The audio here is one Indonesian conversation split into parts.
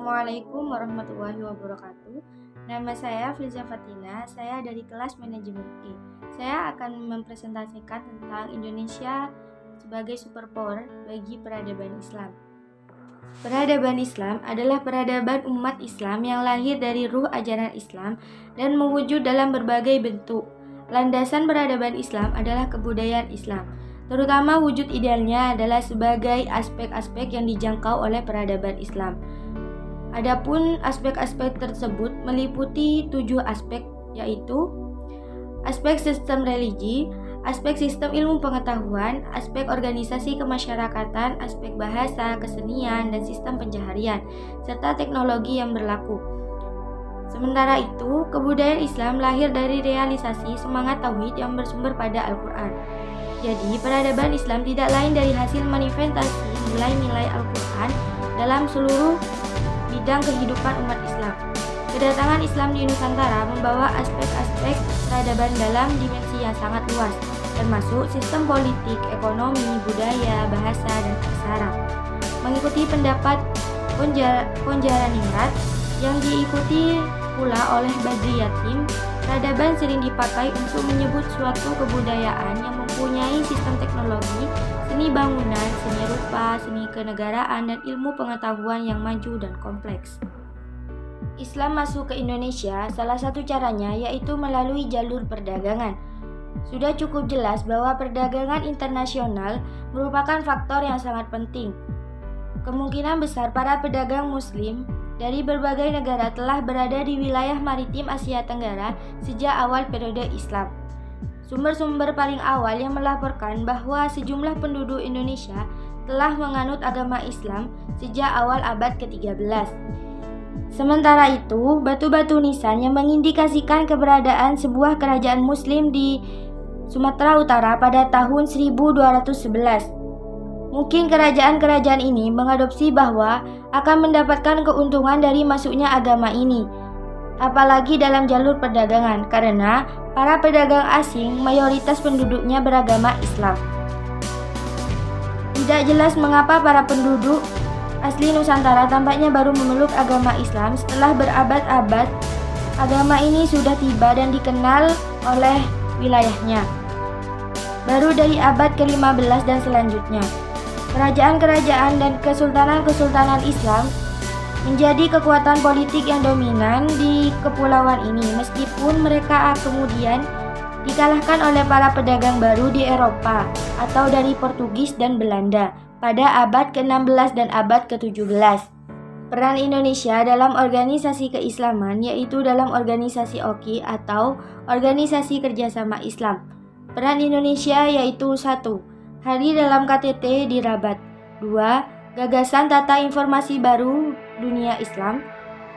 Assalamualaikum warahmatullahi wabarakatuh. Nama saya Filza Fatina, saya dari kelas manajemen E. Saya akan mempresentasikan tentang Indonesia sebagai superpower bagi peradaban Islam. Peradaban Islam adalah peradaban umat Islam yang lahir dari ruh ajaran Islam dan mewujud dalam berbagai bentuk. Landasan peradaban Islam adalah kebudayaan Islam, terutama wujud idealnya adalah sebagai aspek-aspek yang dijangkau oleh peradaban Islam. Adapun aspek-aspek tersebut meliputi 7 aspek, yaitu aspek sistem religi, aspek sistem ilmu pengetahuan, aspek organisasi kemasyarakatan, aspek bahasa, kesenian, dan sistem pencaharian, serta teknologi yang berlaku. Sementara itu, kebudayaan Islam lahir dari realisasi semangat tauhid yang bersumber pada Al-Quran. Jadi, peradaban Islam tidak lain dari hasil manifestasi nilai-nilai Al-Quran dalam seluruh bidang kehidupan umat Islam. Kedatangan Islam di Nusantara membawa aspek-aspek peradaban dalam dimensi yang sangat luas, termasuk sistem politik, ekonomi, budaya, bahasa, dan aksara. Mengikuti pendapat Konjaraningrat yang diikuti pula oleh Badri Yatim, peradaban sering dipakai untuk menyebut suatu kebudayaan yang mempunyai sistem teknologi, seni bangunan, seni rupa, seni kenegaraan, dan ilmu pengetahuan yang maju dan kompleks. Islam masuk ke Indonesia, salah satu caranya yaitu melalui jalur perdagangan. Sudah cukup jelas bahwa perdagangan internasional merupakan faktor yang sangat penting. Kemungkinan besar para pedagang Muslim dari berbagai negara telah berada di wilayah maritim Asia Tenggara sejak awal periode Islam. Sumber-sumber paling awal yang melaporkan bahwa sejumlah penduduk Indonesia telah menganut agama Islam sejak awal abad ke-13. Sementara itu, batu-batu nisan yang mengindikasikan keberadaan sebuah kerajaan Muslim di Sumatera Utara pada tahun 1211. Mungkin kerajaan-kerajaan ini mengadopsi bahwa akan mendapatkan keuntungan dari masuknya agama ini, apalagi dalam jalur perdagangan, karena para pedagang asing mayoritas penduduknya beragama Islam. Tidak jelas mengapa para penduduk asli Nusantara tampaknya baru memeluk agama Islam setelah berabad-abad agama ini sudah tiba dan dikenal oleh wilayahnya. Baru dari abad ke-15 dan selanjutnya, kerajaan-kerajaan dan kesultanan-kesultanan Islam menjadi kekuatan politik yang dominan di kepulauan ini, meskipun mereka kemudian dikalahkan oleh para pedagang baru di Eropa atau dari Portugis dan Belanda pada abad ke-16 dan abad ke-17. Peran Indonesia dalam organisasi keislaman yaitu dalam organisasi OKI atau Organisasi Kerjasama Islam. Peran Indonesia yaitu 1. Hari dalam KTT di Rabat. 2. Gagasan Tata Informasi Baru Dunia Islam.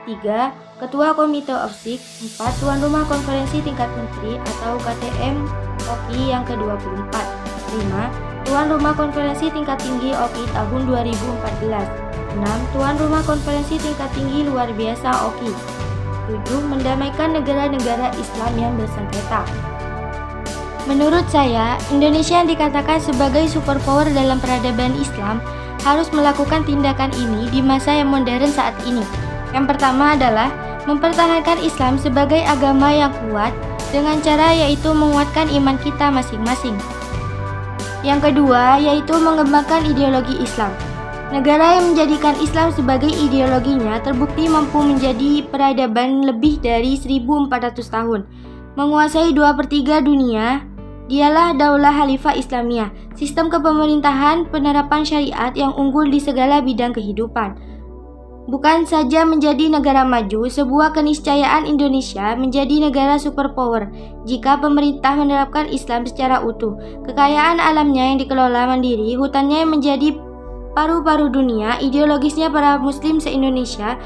3. Ketua Komite OFSIK. 4. Tuan Rumah Konferensi Tingkat Menteri atau KTM OKI yang ke-24. 5. Tuan Rumah Konferensi Tingkat Tinggi OKI tahun 2014. 6. Tuan Rumah Konferensi Tingkat Tinggi Luar Biasa OKI. 7. Mendamaikan negara-negara Islam yang bersengketa. Menurut saya, Indonesia yang dikatakan sebagai superpower dalam peradaban Islam harus melakukan tindakan ini di masa yang modern saat ini. Yang pertama adalah mempertahankan Islam sebagai agama yang kuat dengan cara yaitu menguatkan iman kita masing-masing. Yang kedua yaitu mengembangkan ideologi Islam. Negara yang menjadikan Islam sebagai ideologinya terbukti mampu menjadi peradaban lebih dari 1400 tahun. Menguasai 2/3 dunia, dialah Daulah Khalifah Islamiyah, sistem kepemerintahan penerapan syariat yang unggul di segala bidang kehidupan. Bukan saja menjadi negara maju, sebuah keniscayaan Indonesia menjadi negara superpower jika pemerintah menerapkan Islam secara utuh. Kekayaan alamnya yang dikelola mandiri, hutannya yang menjadi paru-paru dunia, ideologisnya para muslim se-Indonesia,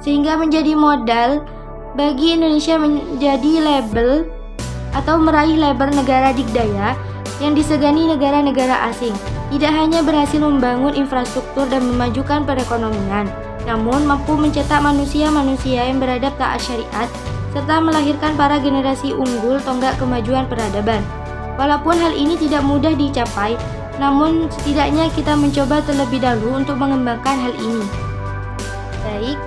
sehingga menjadi modal bagi Indonesia menjadi label atau meraih label negara dikdaya yang disegani negara-negara asing. Tidak hanya berhasil membangun infrastruktur dan memajukan perekonomian, namun mampu mencetak manusia-manusia yang beradab taat syariat serta melahirkan para generasi unggul tonggak kemajuan peradaban. Walaupun hal ini tidak mudah dicapai, namun setidaknya kita mencoba terlebih dahulu untuk mengembangkan hal ini. Baik,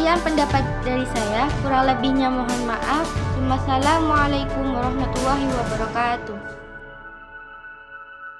Sekian pendapat dari saya, kurang lebihnya mohon maaf. Wassalamualaikum warahmatullahi wabarakatuh.